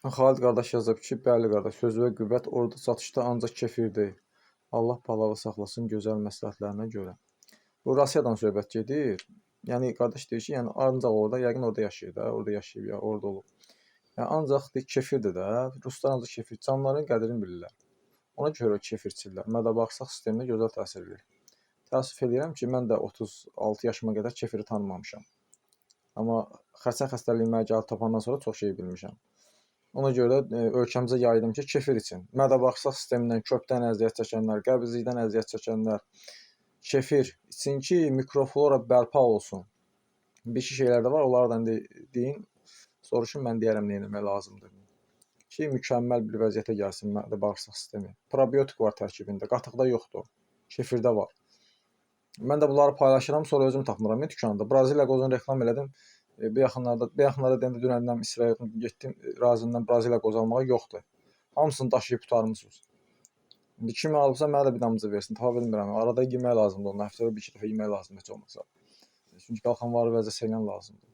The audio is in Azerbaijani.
Xalid qardaş yazıb ki, bəli qardaş, söz və qüvvət orada satışda ancaq kefir deyil. Allah palağı saxlasın gözəl məsləhətlərinə görə. Bu Rusiyadan söhbət gedir. Yəni qardaş deyir ki, yəni ancaq orada, yəqin orada yaşayır da, orada yaşayıb ya, orada olub. Yəni ancaq deyir kefirdir də. Ruslar ancaq kefir, canlıların qədrini bilirlər. Ona görə kefir içirlər. Mədə-bağırsaq sisteminə gözəl təsir edir. Təəssüf edirəm ki, mən də 36 yaşıma qədər kefiri tanımamışam. Amma xərçəng xəstəliyi mənə gəlib tapandan sonra çox şey bilmişəm. Ona görə ölkəmizə yaydım ki, kefir için. Mədə-bağırsaq sistemindən köpdən əziyyət çəkənlər, qəbizlikdən əziyyət çəkənlər, kefir için ki, mikroflora bərpa olsun. Bir iki şeylər də var, onları da indi deyin, soruşun, mən deyərəm nə etmək lazımdır. Ki, mükəmməl bir vəziyyətə gəlsin mədə-bağırsaq sistemi. Probiotik var tərkibində, qatıqda yoxdur, kefirdə var. Mən də bunları paylaşıram, sonra özüm tapmıram dükanda. Braziliya qozunu reklam elədim. Bir yaxınlarda deyəndə dünəndən İsrail getdim, razından Braziliya qozu almağa yoxdur. Hamısını daşıyıb qurtarmısınız. İndi kim alıbsa mənə də bir damcı versin, tapa bilmirəm. Arada yemək lazımdır, onu həftədə bir iki dəfə yemək lazımdır heç olmasa. Çünki qalxan var vəziyyət lazımdır.